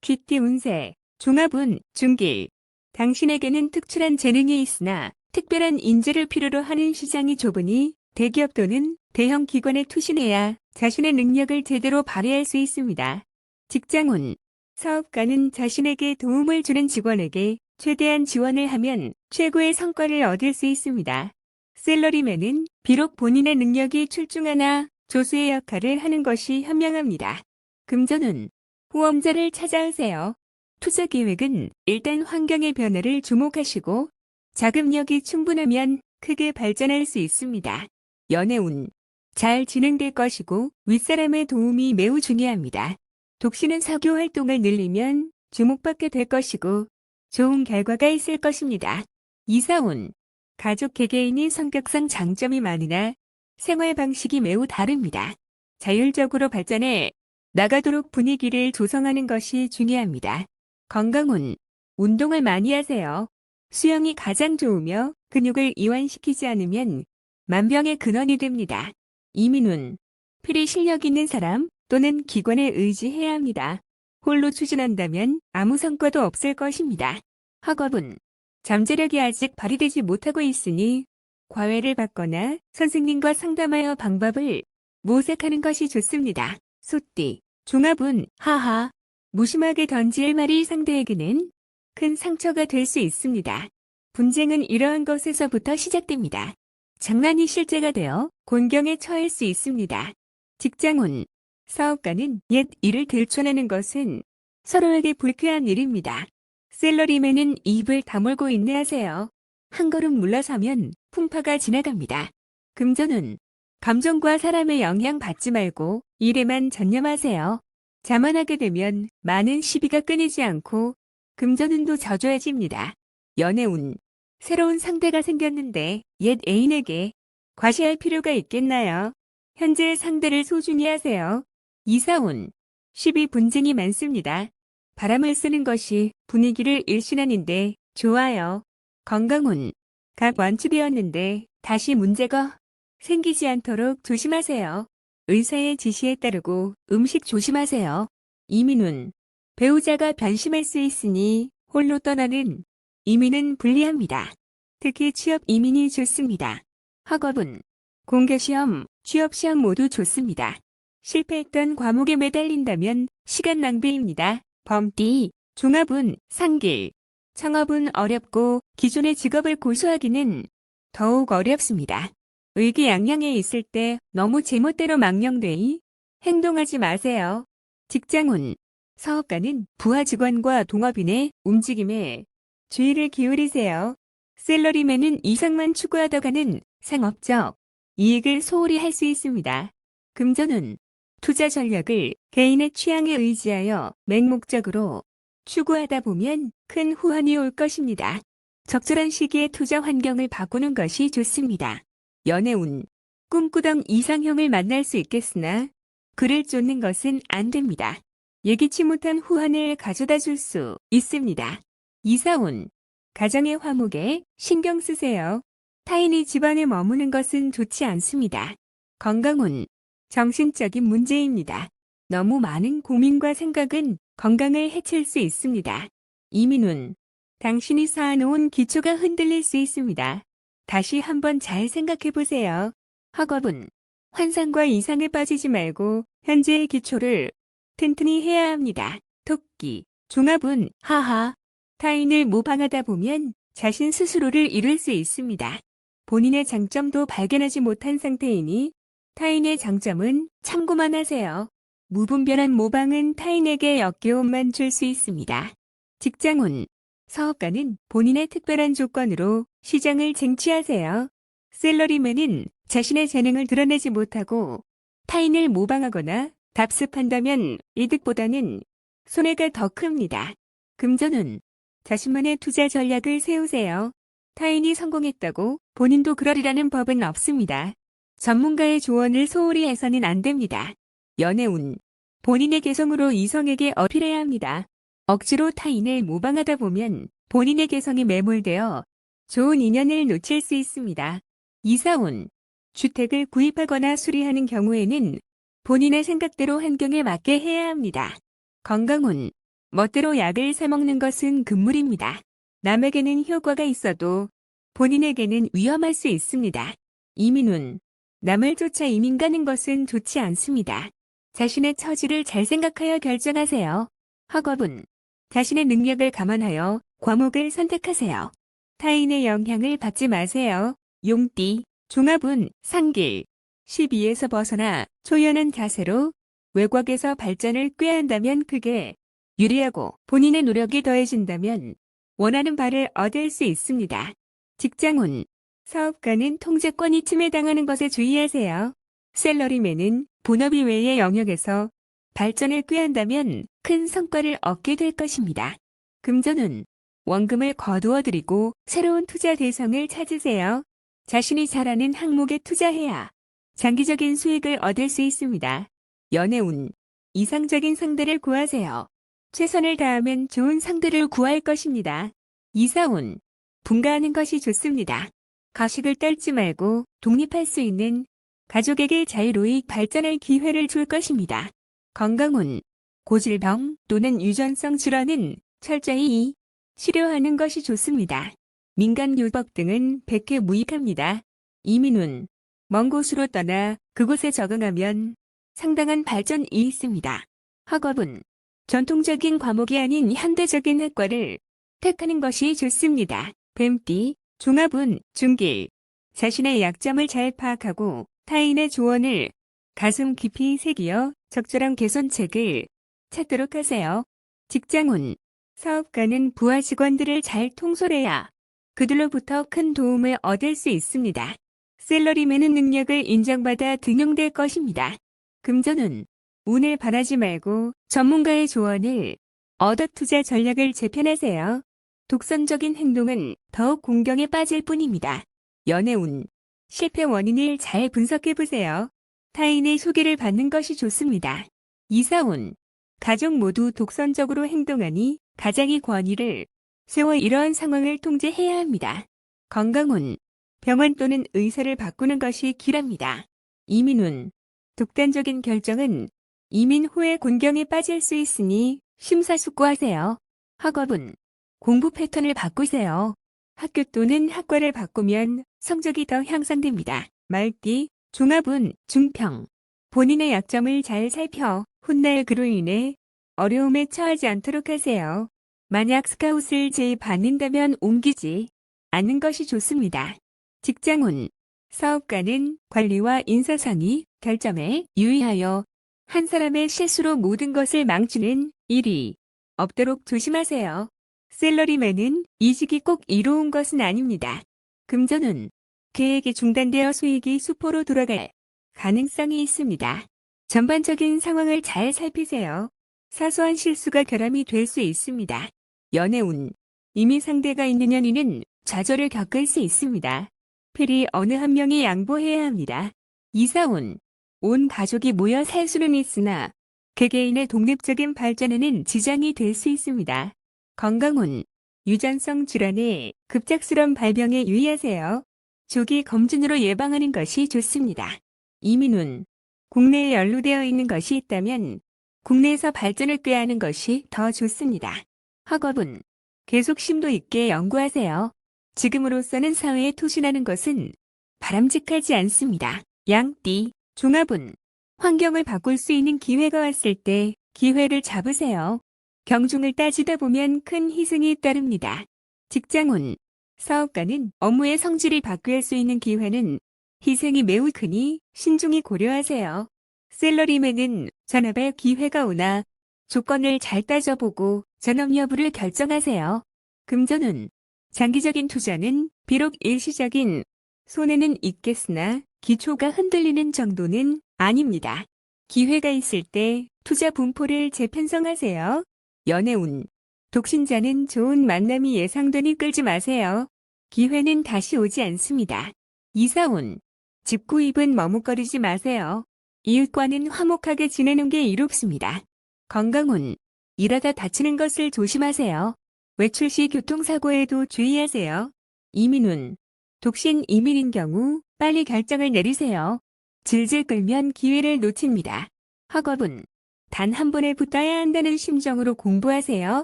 귀띠 운세, 종합운, 중길. 당신에게는 특출한 재능이 있으나 특별한 인재를 필요로 하는 시장이 좁으니 대기업 또는 대형 기관에 투신해야 자신의 능력을 제대로 발휘할 수 있습니다. 직장운, 사업가는 자신에게 도움을 주는 직원에게 최대한 지원을 하면 최고의 성과를 얻을 수 있습니다. 셀러리맨은 비록 본인의 능력이 출중하나 조수의 역할을 하는 것이 현명합니다. 금전운, 후원자를 찾아오세요. 투자 계획은 일단 환경의 변화를 주목하시고 자금력이 충분하면 크게 발전할 수 있습니다. 연애운, 잘 진행될 것이고 윗사람의 도움이 매우 중요합니다. 독신은 사교 활동을 늘리면 주목받게 될 것이고 좋은 결과가 있을 것입니다. 이사운, 가족 개개인이 성격상 장점이 많으나 생활 방식이 매우 다릅니다. 자율적으로 발전해 나가도록 분위기를 조성하는 것이 중요합니다. 건강운, 운동을 많이 하세요. 수영이 가장 좋으며 근육을 이완시키지 않으면 만병의 근원이 됩니다. 이민운, 필히 실력 있는 사람 또는 기관에 의지해야 합니다. 홀로 추진한다면 아무 성과도 없을 것입니다. 학업은, 잠재력이 아직 발휘되지 못하고 있으니 과외를 받거나 선생님과 상담하여 방법을 모색하는 것이 좋습니다. 소띠, 종합운, 하하. 무심하게 던질 말이 상대에게는 큰 상처가 될 수 있습니다. 분쟁은 이러한 것에서부터 시작됩니다. 장난이 실제가 되어 곤경에 처할 수 있습니다. 직장운, 사업가는 옛 일을 들춰내는 것은 서로에게 불쾌한 일입니다. 셀러리맨은 입을 다물고 인내하세요. 한 걸음 물러서면 풍파가 지나갑니다. 금전운, 감정과 사람의 영향 받지 말고 일에만 전념하세요. 자만하게 되면 많은 시비가 끊이지 않고 금전운도 저조해집니다. 연애운, 새로운 상대가 생겼는데 옛 애인에게 과시할 필요가 있겠나요? 현재 상대를 소중히 하세요. 이사운, 시비 분쟁이 많습니다. 바람을 쓰는 것이 분위기를 일신하는데 좋아요. 건강운, 각 완치되었는데 다시 문제가 생기지 않도록 조심하세요. 의사의 지시에 따르고 음식 조심하세요. 이민운, 배우자가 변심할 수 있으니 홀로 떠나는 이민은 불리합니다. 특히 취업 이민이 좋습니다. 학업은, 공개시험, 취업시험 모두 좋습니다. 실패했던 과목에 매달린다면 시간 낭비입니다. 범띠, 종합운, 상길. 창업은 어렵고 기존의 직업을 고수하기는 더욱 어렵습니다. 의기양양해 있을 때 너무 제멋대로 망령되이 행동하지 마세요. 직장운, 사업가는 부하 직원과 동업인의 움직임에 주의를 기울이세요. 셀러리맨은 이상만 추구하다가는 상업적 이익을 소홀히 할 수 있습니다. 금전운, 투자 전략을 개인의 취향에 의지하여 맹목적으로 추구하다 보면 큰 후환이 올 것입니다. 적절한 시기에 투자 환경을 바꾸는 것이 좋습니다. 연애운, 꿈꾸던 이상형을 만날 수 있겠으나 그를 쫓는 것은 안 됩니다. 예기치 못한 후환을 가져다 줄 수 있습니다. 이사운, 가정의 화목에 신경 쓰세요. 타인이 집안에 머무는 것은 좋지 않습니다. 건강운, 정신적인 문제입니다. 너무 많은 고민과 생각은 건강을 해칠 수 있습니다. 이민운, 당신이 쌓아놓은 기초가 흔들릴 수 있습니다. 다시 한번 잘 생각해 보세요. 학업은, 환상과 이상에 빠지지 말고 현재의 기초를 튼튼히 해야 합니다. 토끼, 종합운, 하하. 타인을 모방하다 보면 자신 스스로를 잃을 수 있습니다. 본인의 장점도 발견하지 못한 상태이니 타인의 장점은 참고만 하세요. 무분별한 모방은 타인에게 역겨움만 줄 수 있습니다. 직장운, 사업가는 본인의 특별한 조건으로 시장을 쟁취하세요. 셀러리맨은 자신의 재능을 드러내지 못하고 타인을 모방하거나 답습한다면 이득보다는 손해가 더 큽니다. 금전운, 자신만의 투자 전략을 세우세요. 타인이 성공했다고 본인도 그러리라는 법은 없습니다. 전문가의 조언을 소홀히 해서는 안 됩니다. 연애운, 본인의 개성으로 이성에게 어필해야 합니다. 억지로 타인을 모방하다 보면 본인의 개성이 매몰되어 좋은 인연을 놓칠 수 있습니다. 이사운, 주택을 구입하거나 수리하는 경우에는 본인의 생각대로 환경에 맞게 해야 합니다. 건강운, 멋대로 약을 사먹는 것은 금물입니다. 남에게는 효과가 있어도 본인에게는 위험할 수 있습니다. 이민훈. 남을 쫓아 이민 가는 것은 좋지 않습니다. 자신의 처지를 잘 생각하여 결정하세요. 학업은 자신의 능력을 감안하여 과목을 선택하세요. 타인의 영향을 받지 마세요. 용띠. 종합운 상길. 12에서 벗어나 초연한 자세로 외곽에서 발전을 꾀한다면 그게 유리하고 본인의 노력이 더해진다면 원하는 바를 얻을 수 있습니다. 직장운. 사업가는 통제권이 침해당하는 것에 주의하세요. 샐러리맨은 본업 이외의 영역에서 발전을 꾀한다면 큰 성과를 얻게 될 것입니다. 금전운. 원금을 거두어들이고 새로운 투자 대상을 찾으세요. 자신이 잘하는 항목에 투자해야 장기적인 수익을 얻을 수 있습니다. 연애운. 이상적인 상대를 구하세요. 최선을 다하면 좋은 상대를 구할 것입니다. 이사운. 분가하는 것이 좋습니다. 가식을 떨지 말고 독립할 수 있는 가족에게 자유로이 발전할 기회를 줄 것입니다. 건강운. 고질병 또는 유전성 질환은 철저히 치료하는 것이 좋습니다. 민간요법 등은 백해무익합니다. 이민운. 먼 곳으로 떠나 그곳에 적응하면 상당한 발전이 있습니다. 학업은 전통적인 과목이 아닌 현대적인 학과를 택하는 것이 좋습니다. 뱀띠. 종합운 중길. 자신의 약점을 잘 파악하고 타인의 조언을 가슴 깊이 새기어 적절한 개선책을 찾도록 하세요. 직장운. 사업가는 부하 직원들을 잘 통솔해야 그들로부터 큰 도움을 얻을 수 있습니다. 샐러리맨은 능력을 인정받아 등용될 것입니다. 금전운. 운을 바라지 말고 전문가의 조언을 얻어 투자 전략을 재편하세요. 독선적인 행동은 더욱 공경에 빠질 뿐입니다. 연애운. 실패 원인을 잘 분석해보세요. 타인의 소개를 받는 것이 좋습니다. 이사운. 가족 모두 독선적으로 행동하니 가장의 권위를 세워 이러한 상황을 통제해야 합니다. 건강운. 병원 또는 의사를 바꾸는 것이 길합니다. 이민운. 독단적인 결정은 이민 후에 곤경에 빠질 수 있으니 심사숙고하세요. 학업은 공부 패턴을 바꾸세요. 학교 또는 학과를 바꾸면 성적이 더 향상됩니다. 말띠. 종합운 중평. 본인의 약점을 잘 살펴 훗날 그로 인해 어려움에 처하지 않도록 하세요. 만약 스카웃을 제의받는다면 옮기지 않는 것이 좋습니다. 직장운. 사업가는 관리와 인사상의 결점에 유의하여 한 사람의 실수로 모든 것을 망치는 일이 없도록 조심하세요. 샐러리맨은 이직이 꼭 이로운 것은 아닙니다. 금전운. 계획이 중단되어 수익이 수포로 돌아갈 가능성이 있습니다. 전반적인 상황을 잘 살피세요. 사소한 실수가 결함이 될 수 있습니다. 연애운. 이미 상대가 있는 연인은 좌절을 겪을 수 있습니다. 필히 어느 한 명이 양보해야 합니다. 이사운. 온 가족이 모여 살 수는 있으나 개개인의 독립적인 발전에는 지장이 될 수 있습니다. 건강운. 유전성 질환의 급작스러운 발병에 유의하세요. 조기 검진으로 예방하는 것이 좋습니다. 이민운. 국내에 연루되어 있는 것이 있다면 국내에서 발전을 꾀하는 것이 더 좋습니다. 학업은 계속 심도 있게 연구하세요. 지금으로서는 사회에 투신하는 것은 바람직하지 않습니다. 양띠. 종합운. 환경을 바꿀 수 있는 기회가 왔을 때 기회를 잡으세요. 경중을 따지다 보면 큰 희생이 따릅니다. 직장운. 사업가는 업무의 성질이 바뀔 수 있는 기회는 희생이 매우 크니 신중히 고려하세요. 샐러리맨은 전업에 기회가 오나 조건을 잘 따져보고 전업 여부를 결정하세요. 금전운. 장기적인 투자는 비록 일시적인 손해는 있겠으나 기초가 흔들리는 정도는 아닙니다. 기회가 있을 때 투자 분포를 재편성하세요. 연애운. 독신자는 좋은 만남이 예상되니 끌지 마세요. 기회는 다시 오지 않습니다. 이사운. 집 구입은 머뭇거리지 마세요. 이웃과는 화목하게 지내는 게 이롭습니다. 건강운. 일하다 다치는 것을 조심하세요. 외출 시 교통사고에도 주의하세요. 이민운. 독신 이민인 경우 빨리 결정을 내리세요. 질질 끌면 기회를 놓칩니다. 학업은 단 한 번에 붙어야 한다는 심정으로 공부하세요.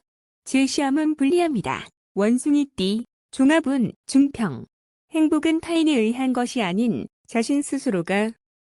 제 시험은 불리합니다. 원숭이띠, 종합운, 중평. 행복은 타인에 의한 것이 아닌 자신 스스로가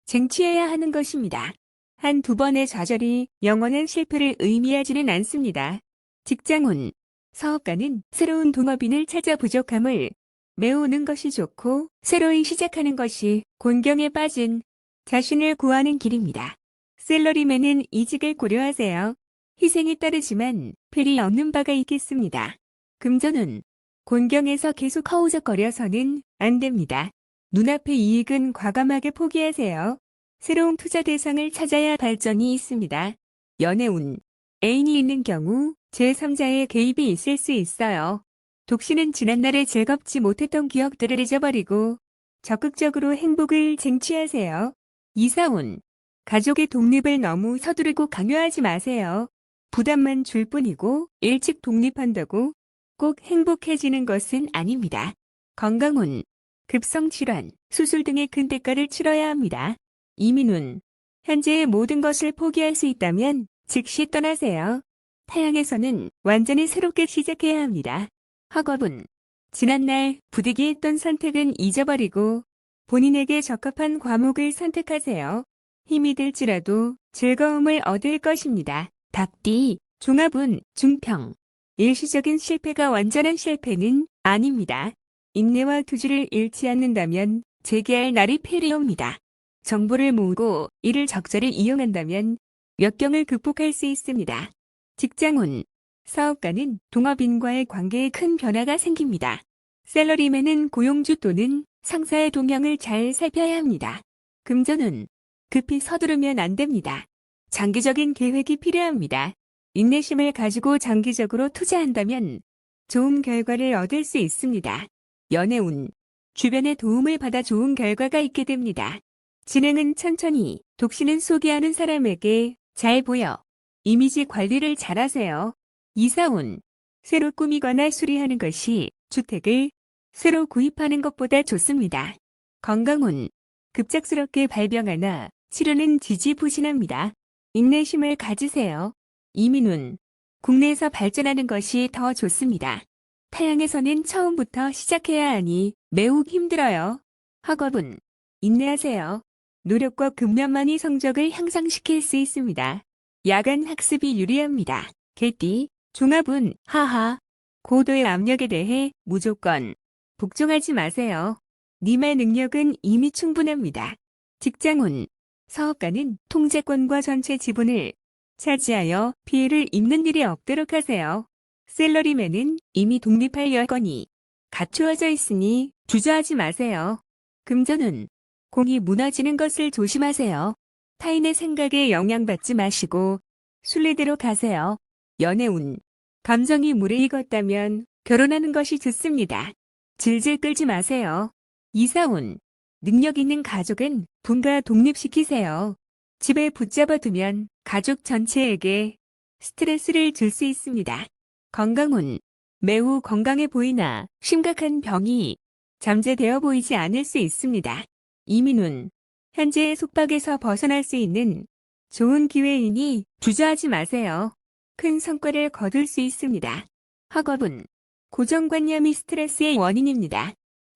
쟁취해야 하는 것입니다. 한두 번의 좌절이 영원한 실패를 의미하지는 않습니다. 직장운, 사업가는 새로운 동업인을 찾아 부족함을 메우는 것이 좋고 새로이 시작하는 것이 곤경에 빠진 자신을 구하는 길입니다. 셀러리맨은 이직을 고려하세요. 희생이 따르지만 필이 얻는 바가 있겠습니다. 금전운, 곤경에서 계속 허우적거려서는 안 됩니다. 눈앞의 이익은 과감하게 포기하세요. 새로운 투자 대상을 찾아야 발전이 있습니다. 연애운, 애인이 있는 경우 제3자의 개입이 있을 수 있어요. 독신은 지난날에 즐겁지 못했던 기억들을 잊어버리고 적극적으로 행복을 쟁취하세요. 이사운, 가족의 독립을 너무 서두르고 강요하지 마세요. 부담만 줄 뿐이고 일찍 독립한다고 꼭 행복해지는 것은 아닙니다. 건강운, 급성질환, 수술 등의 큰 대가를 치러야 합니다. 이민운, 현재의 모든 것을 포기할 수 있다면 즉시 떠나세요. 타향에서는 완전히 새롭게 시작해야 합니다. 학업운, 지난날 부득이했던 선택은 잊어버리고 본인에게 적합한 과목을 선택하세요. 힘이 들지라도 즐거움을 얻을 것입니다. 답띠, 종합운, 중평. 일시적인 실패가 완전한 실패는 아닙니다. 인내와 투지를 잃지 않는다면 재개할 날이 필요합니다. 정보를 모으고 이를 적절히 이용한다면 역경을 극복할 수 있습니다. 직장운, 사업가는 동업인과의 관계에 큰 변화가 생깁니다. 셀러리맨은 고용주 또는 상사의 동향을 잘 살펴야 합니다. 금전운, 급히 서두르면 안 됩니다. 장기적인 계획이 필요합니다. 인내심을 가지고 장기적으로 투자한다면 좋은 결과를 얻을 수 있습니다. 연애운, 주변의 도움을 받아 좋은 결과가 있게 됩니다. 진행은 천천히, 독신은 소개하는 사람에게 잘 보여. 이미지 관리를 잘하세요. 이사운, 새로 꾸미거나 수리하는 것이 주택을 새로 구입하는 것보다 좋습니다. 건강운, 급작스럽게 발병하나 치료는 지지부진합니다. 인내심을 가지세요. 이민운, 국내에서 발전하는 것이 더 좋습니다. 타향에서는 처음부터 시작해야 하니 매우 힘들어요. 학업은 인내하세요. 노력과 근면만이 성적을 향상시킬 수 있습니다. 야간 학습이 유리합니다. 개띠, 종합운, 하하. 고도의 압력에 대해 무조건 복종하지 마세요. 님의 능력은 이미 충분합니다. 직장운, 사업가는 통제권과 전체 지분을 차지하여 피해를 입는 일이 없도록 하세요. 셀러리맨은 이미 독립할 여건이 갖추어져 있으니 주저하지 마세요. 금전운, 공이 무너지는 것을 조심하세요. 타인의 생각에 영향받지 마시고 순리대로 가세요. 연애운, 감정이 물에 익었다면 결혼하는 것이 좋습니다. 질질 끌지 마세요. 이사운, 능력 있는 가족은 분가 독립시키세요. 집에 붙잡아두면 가족 전체에게 스트레스를 줄 수 있습니다. 건강운, 매우 건강해 보이나 심각한 병이 잠재되어 보이지 않을 수 있습니다. 이민운, 현재의 속박에서 벗어날 수 있는 좋은 기회이니 주저하지 마세요. 큰 성과를 거둘 수 있습니다. 학업은 고정관념이 스트레스의 원인입니다.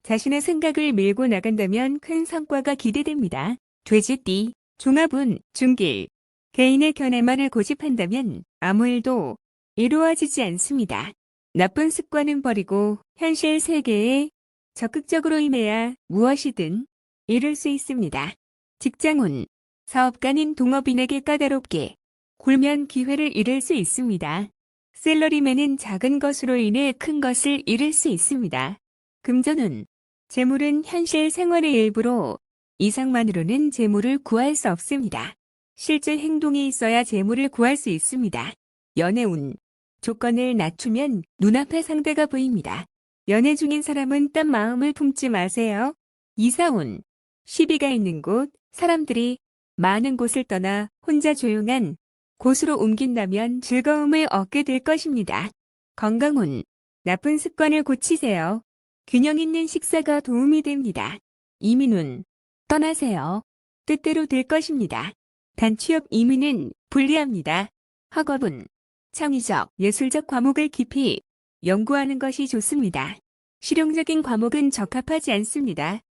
자신의 생각을 밀고 나간다면 큰 성과가 기대됩니다. 돼지띠, 종합운, 중길. 개인의 견해만을 고집한다면 아무 일도 이루어지지 않습니다. 나쁜 습관은 버리고 현실 세계에 적극적으로 임해야 무엇이든 이룰 수 있습니다. 직장운, 사업가는 동업인에게 까다롭게 굴면 기회를 잃을 수 있습니다. 셀러리맨은 작은 것으로 인해 큰 것을 잃을 수 있습니다. 금전운, 재물은 현실 생활의 일부로 이상만으로는 재물을 구할 수 없습니다. 실제 행동이 있어야 재물을 구할 수 있습니다. 연애운, 조건을 낮추면 눈앞에 상대가 보입니다. 연애 중인 사람은 딴 마음을 품지 마세요. 이사운, 시비가 있는 곳, 사람들이 많은 곳을 떠나 혼자 조용한 곳으로 옮긴다면 즐거움을 얻게 될 것입니다. 건강운, 나쁜 습관을 고치세요. 균형 있는 식사가 도움이 됩니다. 이민운, 떠나세요. 뜻대로 될 것입니다. 단 취업 임의는 불리합니다. 학업은 창의적, 예술적 과목을 깊이 연구하는 것이 좋습니다. 실용적인 과목은 적합하지 않습니다.